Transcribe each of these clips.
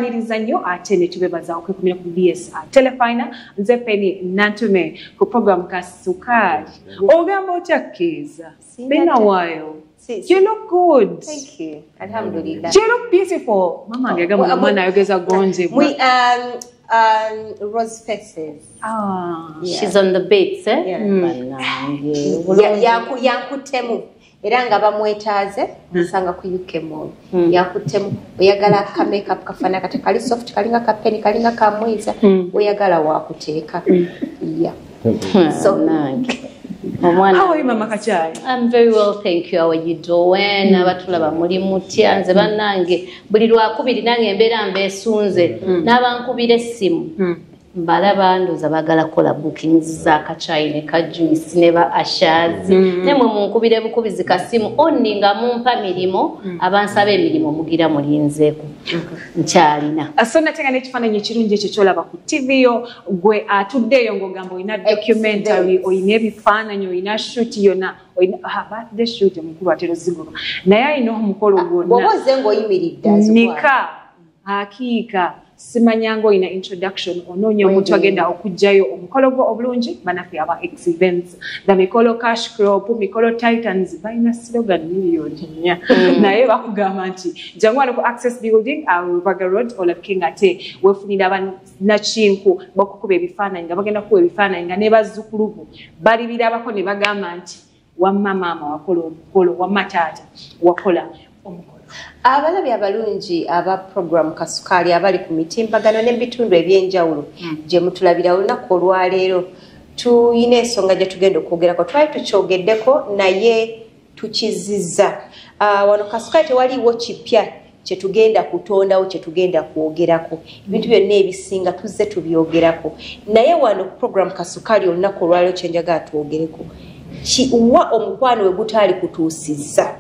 Tubaniriza nnyo ate ne tubebaza okwekumira ku BS Telefina nze Penny Nantume ku program Kasukali. Ogamba otya Keeza? Been a while. You look good. Thank you. Alhamdulillah. You look beautiful. Mama angegamba mwana ayogeza gonje. We rose faces. Ah, yeah. She's on the beats, eh? Yeah. Yakutemu. Era nga bamwetaaze nsanga ku UK Mall. Yakutemu oyagala ka makeup kafana kati kali soft kalinga ka pen kalinga ka mwiza oyagala wakuteeka. Yeah. So nice. How are you, Mama Kachai? I'm very well, thank you. How are you doing? Abatulaba muri mutya nze bannange buli lwakubiri nange mbeera mbeesunze n'abankubira essimu mbalaba ndoza bagala kola bookings za Kachai ne ka Juice ne ba Ashazi nemwe munkubire bukubizi kasimu onni nga mumpa mirimo abansaba emirimo mugira mulinzeeko nkyalina asona tenga n'ekifaananyi ekirungi ekyo kyolaba ku TV yo gwe atuddeeyo ng'ogamba oyina documentary oyina ebifaananyi oyina shoot yonna oyina birthday shoot omukulu atero zigoba naye ayina omukolo gwonna bw'oboze ng'oyimiridde nika hakiika simanyanga oyina introduction onoonya omuntu agenda okujjayo omukolo gwo obulungi banaffe aba X events the mikolo cash crop mikolo titans balina slogan millioni nnya naye bakugamba nti jangu wano ku access building Rubaga road olakinga ate wefunira abannakinku bakukuba ebifaananyi nga bagenda kukuba ebifaananyi nga ne bazzukulubu balibira abako ne bagamba nti wamma maama wakola omukolo wamma taata wakola omukolo. Abalabi abalungi aba program Kasukali abali ku mitimbagano n'ebitundu ebyenjawulo gye mutulabira olunaku olwaleero tuyina ensonga gye tugenda okwogerako twali tukyogeddeko naye tukizizza wano Kasukali tewaliiwo kipya kye tugenda kutondawo kye tugenda kwogerako ebintu byonna ebisinga tuzze tubyogerako naye wano program Kasukali olunaku olwaleero kye njagala twogereko kiwa omukwano we gutaali kutuusizza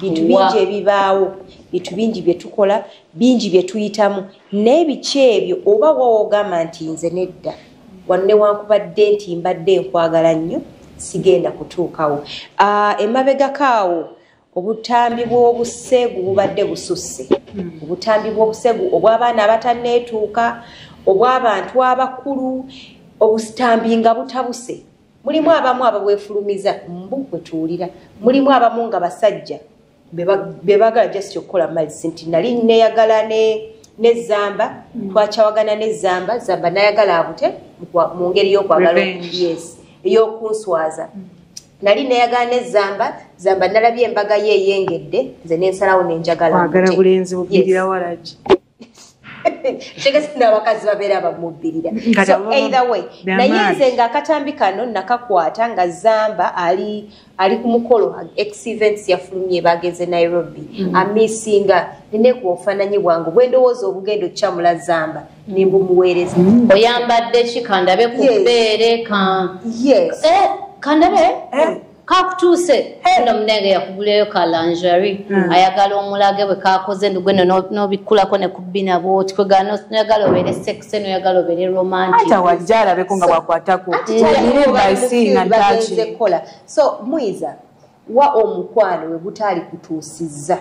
bintu bingi ebibaawo bintu bingi bye tukola bingi bye tuyitamu n'ebiki ebyo oba wawogamba nti nze nedda wanne wankubadde nti mbadde nkwagala nnyo sigenda kutuukawo emabegakaawo obutambi bw'obusegu bubadde bususse obutambi bw'obusegu obw'abaana abatanneetuuka obw'abantu abakulu obutambi nga butabuse mulimu abamu ababwefulumiza mbu bwe tuwulira mulimu abamu nga basajja bebagala just okukola mazzi nti nali neyagala nezamba twakyawagana nezamba nayagala abute mu ngeri y'okwagala ey'okunswaza nali neyagala nezamba nalabye embaga ye eyengedde nze nensalawo nenjagala abute bulenzi bubirira walagi tegese n'abakazi babeera bamubbirira so either way naye nze ng'akatambi kano nakakwata nga zamba ali ku mukolo X events yafulumye bageze Nairobi amisinga nine ku obufaananyi bwange bwendowooza obugendo kyamula zamba nembumuweereza oyambadde ki kandabe ku bbeere yes kandabe kakutuuse no munenge yakuguleyo ka lingerie ayagala omulage bwe kakoze ndugwe n'obikkulako ne kubbina bwoti kwegana noyagala obeere sexe noyagala obeere romantic ata wajja alabeko nga bwakwatako kola so mwiza wa omukwano we gutaali kutuusizza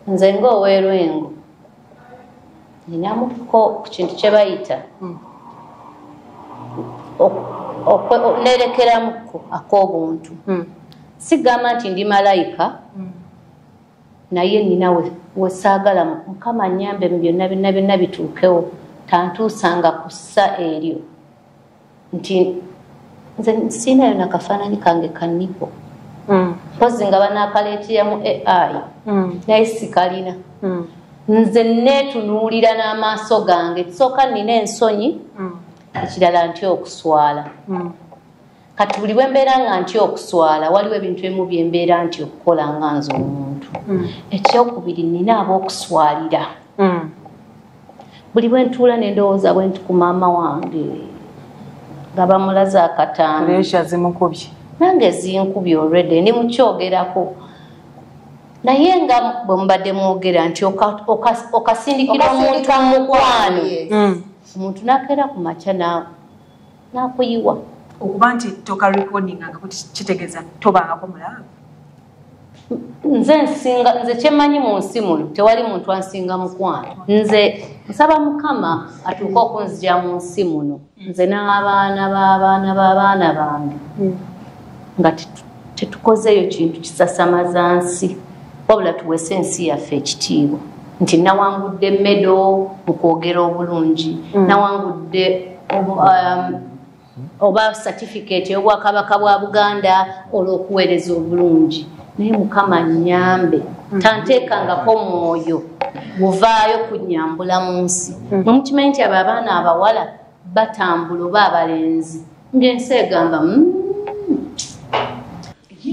nze ng'oweerwengo ninamuko ku kintu kye bayita nerekeramuko ak'obuntu sigamba nti ndi malayika naye nina wesaagala Mukama nnyambe mu byonna byonna bituukewo tantuusanga ku ssa eryo nti nze siinayo nakafaananyi kange kannipo mpozi nga banaakaleeteramu AI naye sikalina nze neetunuulira n'amaaso gange kisooka nina ensonyi ekirala nti okuswala kati buli bwe mbeera nga nti okuswala waliwo ebintu ebimu bye mbeera nti okukola nga nze omuntu ekyokubiri nina ab'okuswalira buli bwe ntuula ne ndowooza bwe nti ku maama wange nga bamulaze akatambi nange zinkubye already ndi mukyogerako naye nga bwe mubadde mwogera nti okasindikira omuntu mukwano omuntu nakeera ku makya nakuyiwa okuba nti toka recording nga kitegeeza tobangako mulaba nze kyemanyi mu nsi muno tewali muntu ansinga mukwano. Nze nsaba Mukama atuuke okunzija mu nsi muno nze n'abaana b'abaana bange nga tetukozeeyo kintu kisasamaza nsi wabula tuwese ensi yaffe ekitiibwa nti nawangudde medo mu kwogera obulungi nawangudde oba certificate y'obwakabaka bwa Buganda olw'okuweereza obulungi. Naye Mukama nnyambe tanteekangako mwoyo buvaayo kunnyambula mu nsi. Mwe mukimanyi nti abo abaana abawala batambula oba abalenzi mbyensi egamba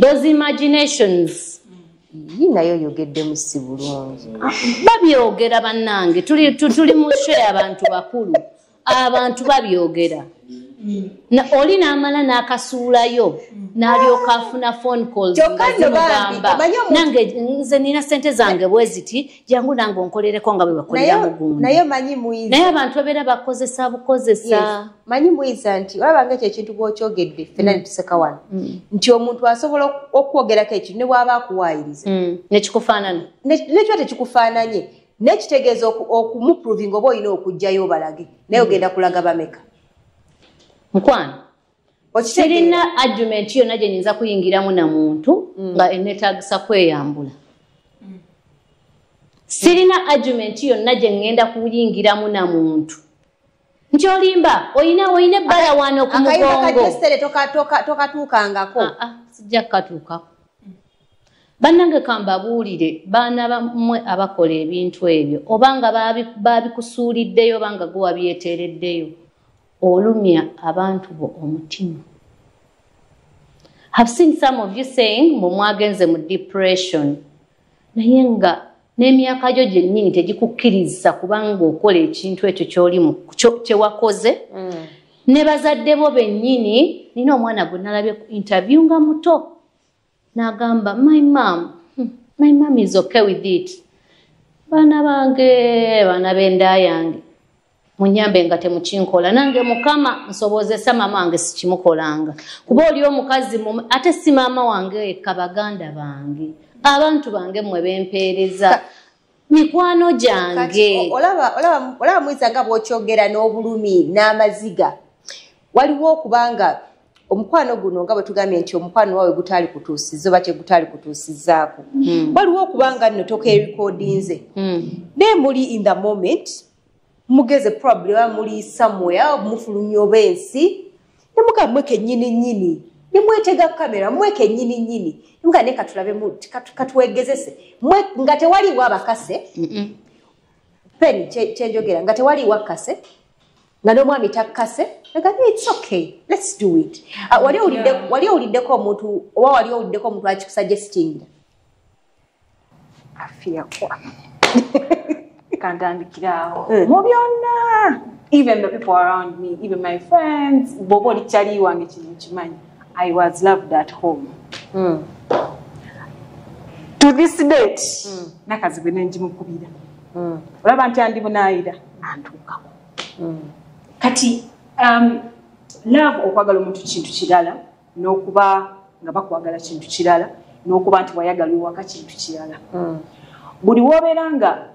those imaginations nayo yogeddemu si bulungi babyogera bannange tuli mu share abantu bakulu abantu babyogera oli n'amala n'akasuulayo n'alyoka afuna phone calls nga zimugamba nange nze nina ssente zange bwe ziti jangu nange onkolereko nga bwe bakolera mugundi naye abantu babeera bakozesa bukozesa. Manyi muyiza nti olabanga ekyo ekintu bw'okyogedde ffenna netuseka wano nti omuntu asobola okwogerako ekintu ne bw'aba akuwaayiriza nekikufaanana nekiba tekikufaananye nekitegeeza okumuprovinga oba olina okugjayo obalage naye ogenda kulaga bameka mukwano. Sirina argument yonna gye nyinza kuyingiramu na muntu nga enneetaagisa kweyambula. Sirina argument yonna gye ngenda kuyingiramu na muntu nti olimba oyina ebbala wano ku mugongo tokatuukangako. Sijja kukatuukako. Bannange kambabuulire baana bammwe abakola ebintu ebyo obanga babikusuuliddeyo obanga gwe wabyeteereddeyo olumya abantu bo omutima. I've seen some of you saying mwagenze mu depression naye nga n'emyaka gyo gyennyini tegikukkiriza kubanga okola ekintu ekyo ky'olimu kyewakoze ne bazadde bo bennyini. Nina omwana gwe nalabye ku interview nga muto n'agamba my mom is okay with it. Baana bange baana b'enda yange munyambe nga temukinkola nange Mukama nsobozesa mama wange sikimukolanga kuba oli omukazi ate si mama wange eka baganda bange abantu bange mwe bempeereza mikwano gyange. Olaba mwiza nga bw'okyogera n'obulumi n'amaziga waliwo okubanga omukwano guno nga bwe tugambye nti omukwano wawe gutaali kutuusiza oba kyegutaali kutuusizzaako waliwo okubanga nno tokeerikodinze naye muli in the moment mugeze probably wa muli somewhere mufulumya oba ensi nemuga mweke nyini nemwetega kamera mweke nyini nga ne katulabe katuwegezese nga tewaliwo abakase peni kyenjogera nga tewaliwo akase nga n'omwami takkase nga it's okay let's do it. Wali owuliddeko omuntu oba wali owuliddeko omuntu akikusuggestinga afiyakwa kantandikirawo mu byonna even the people around me even my friends bobo oli kyali wange kino kimanyi I was loved at home to this date nakazibe nenjimukubira olaba nti andi bunaayira antuukako kati love okwagala omuntu kintu kirala n'okuba nga bakwagala kintu kirala n'okuba nti wayagala ewaka kintu kirala buli w'obeera nga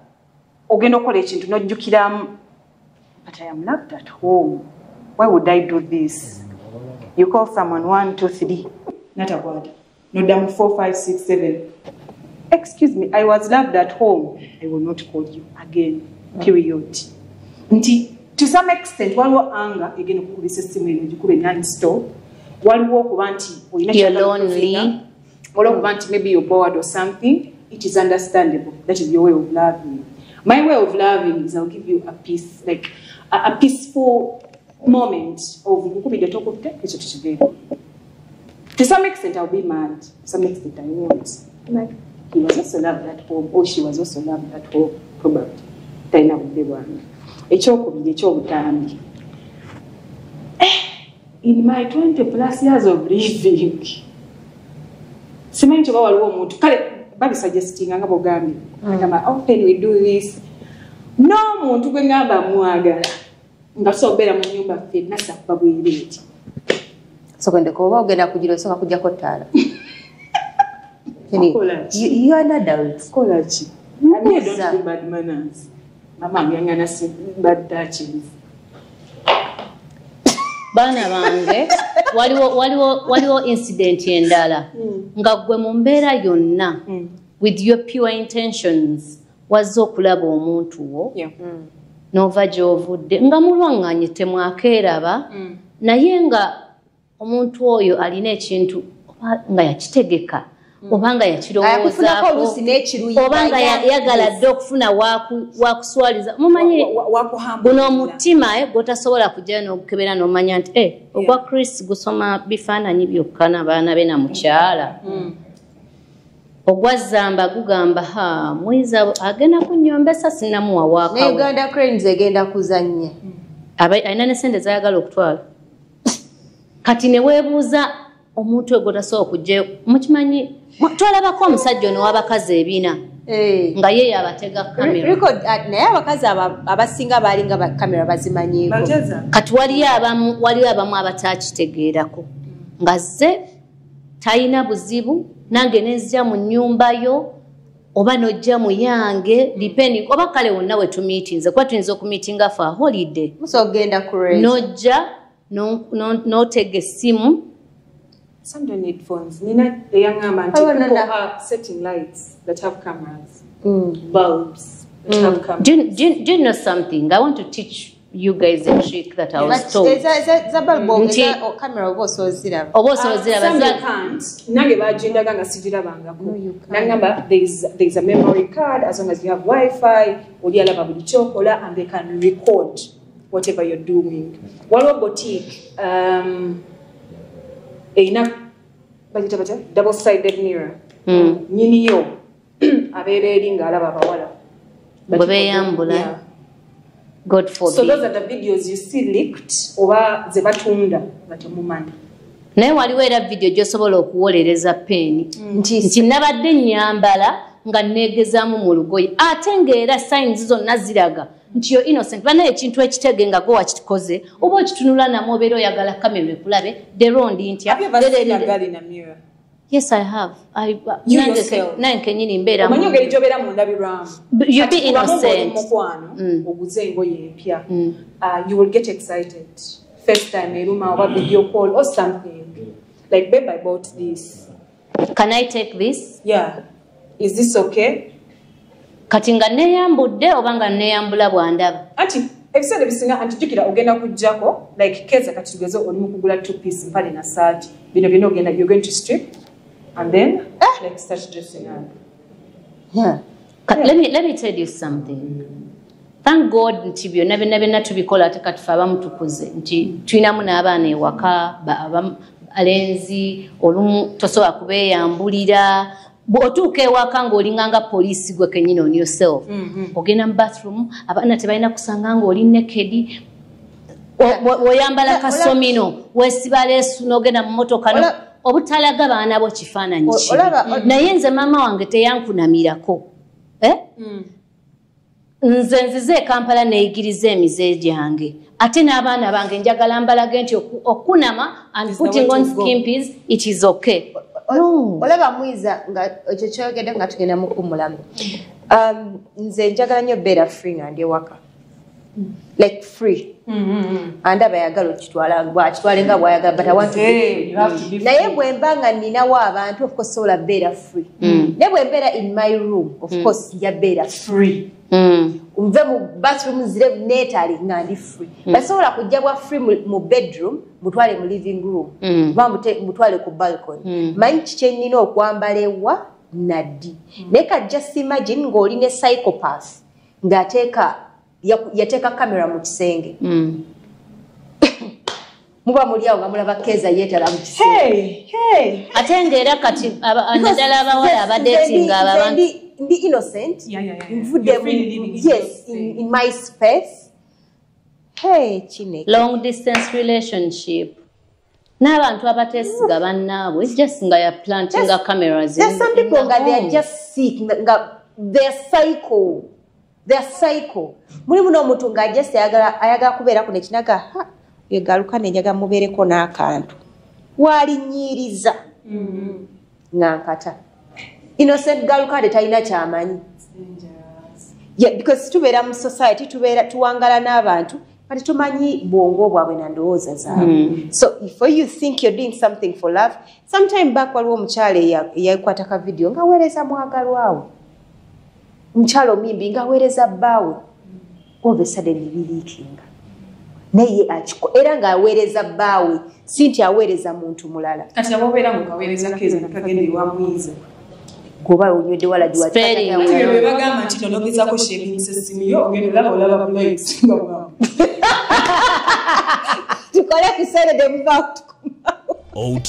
ogenda okukola ekintu n'ojjukiramu but I am loved at home why would I do this you call someone 1 2 3 natagwada noddamu 4 5 6 7 excuse me I was loved at home I will not call you again period nti to some extent waliwo anga egenda okukubisa essimu eno gikube non-stop waliwo okuba nti you're lonely waliwo okuba nti maybe you're bored or something it is understandable that is your way of loving. My way of loving is I'll give you a peace, like a peaceful moment of to some extent I'll be mad, to some extent I won't. Like he was also loved at home, or she was also loved at home, probably. In my 20 plus years of living, simanyi kyoba waliwo omuntu kale babi suggesting nga bogambi agamba how can we do this n'omuntu gwe ngamba mwagala nga sobeera mu nyumba ffe nasa kuba bwereeti sokende ko oba ogenda kugira osoka kujjako ttaala You are an adult. College. I mean, I don't do bad manners. Mama, I'm young and I say bad touches. Bana bange waliwo incident endala nga gwe mu mbeera yonna with your pure intentions wazze okulaba omuntu wo n'ova gy'ovudde nga mulwaŋŋanye temwakeeraba naye nga omuntu oyo alina ekintu nga yakitegeka oba nga yakirowoozaako oba nga yagala dde okufuna wakuswaliza mumanyi guno omutima gwotasobola kujjayo n'okukebera n'omanya nti ogwa Chris gusoma bifaananyi byokka n'abaana be na mukyala ogwa Zamba gugamba mwiza agenda kunyombesa sinnamuwa waakawe ne Uganda Cranes egenda kuzannya alina ne sente zayagala okutwala kati ne weebuuza omuntu egwotasobola okujjayo mukimanyi twalabako omusajja ono w'abakazi ebina nga ye yabatega kamera naye abakazi abasinga baalinga bakamera bazimanyiiko kati waliyo abamu abatakitegeerako nga ze talina buzibu nange nezja mu nnyumba yo oba nojja mu yange depending oba kale wonna we tumiitinze kuba tuyinza okumiitinga for a holiday nojja n'otega essimu. Some don't need phones. Nina, the young man, people are setting lights that have cameras, bulbs that have cameras. Do you know something? I want to teach you guys a trick that I was told. There's bulb camera also zira. Some you can't. Nageba jinda ganga sijira banga. No, you can't. Nangamba, there's a memory card as long as you have Wi-Fi. Odi alaba buli chokola and they can record whatever you're doing. Waliwo boutique. Double-sided mirror. Nyini yo abeera nga alaba abawala. God forbid. So those are the videos you see leaked oba ze batunda batemumanyi. Naye waliwo era video gy'osobola okuwolereza peeni nti nabadde nnyambala nga neegezaamu mu lugoye ate ng'era signs zonna ziraga nti yo innocent banaye ekintu ekitege nga gwe wakikoze oba okitunula namwo obeera oyagala kamera ekulabe derondi ntya. Yes, I have. You yourself. You be innocent. You will get excited. First time, a video call or something. Like, babe, I bought this. Can I take this? Yeah. Is this okay? Katinga neyambudde obanga neyambula bwandaba. Ati ebiseera ebisinga antijukira ogenda kujjako like keza kati tugeze oli mu kugula 2-piece mpale na saati bino bino ogenda you're going to strip and then like start dressing up. Yeah. Let me tell you something. Thank God nti byonna byonna tubikola ate katufe abamu tukuze nti tulinamu n'abaana ewaka alenzi olumu tosobola kubeeyambulira otuuka ewaka ng'olinganga poliisi gwe kennyini on yourself. Ogenda mu bathroom abaana tebalina kusanga ng'oli naked oyambala kasomino weesiba leesu n'ogenda mu motoka obutalaga baana bo kifaananyi kibi naye nze maama wange teyankunamirako nze nzize e Kampala neeyigiriza emize gyange ate n'abaana bange njagala mbalage nti okunama and putting on skimpies it is okay. Olaba mwiza nga ekyo kyogedde nga tugenda mu kumulamu. Nze njagala nnyo beera free nga ndi ewaka. Like free. Anda bayagala okitwale nga bwayagala but I want to be free. Naye bwe mba nga nninawo abantu of course sobola beera free. Naye bwe mbeera in my room of course nja beera free. Nve mu bathroom zire neetali nga ndi free. Basobola kujja bwa free mu bedroom mutwale mu living room. Mutwale ku balcony. Manyi kye nnina okwambala ewa naddi. Naye ka just imagine ng'oli ne psychopath ng'ateeka yateeka kamera mu kisenge. Muba muli awo nga mulaba Keza yeetala mu kisenge. Ate ng'era kati naddala abawala abadeetinga abantu ndi innocent. Yes, in my space. Chineke. Long distance relationship. N'abantu abateesiga bannaabwe just nga ya planting cameras. There's some people nga they are just sick nga they're psycho. They're psycho. Mulimu n'omuntu nga just ayagala kubeerako nekinaga yegaluka nenjaga mubeereko n'akantu. Walinnyiriza. Nga nkata. innocent girl kade talina kyamanyi. Yeah, because tubeera mu society tuwangala n'abantu but tumanyi bwongo bwabwe na ndowooza zaabwe. So if you think you're doing something for love, sometime back waliwo omukyala eyakwata ka video ng'aweereza mwagalwawe, omukyala omimbi ng'aweereza bbaawe, all of a sudden biriikinga naye era ng'aweereza bbaawe si nti aweereza muntu mulala. Kati abo obeera ng'okaweereza keeza nakagenda ewamwiza goba onywedde wala bagamba nti nonogezako shebinsa essimu yo ogenda olaba buloiks nga bwamu tukole ku Saturday mubakutukumawo.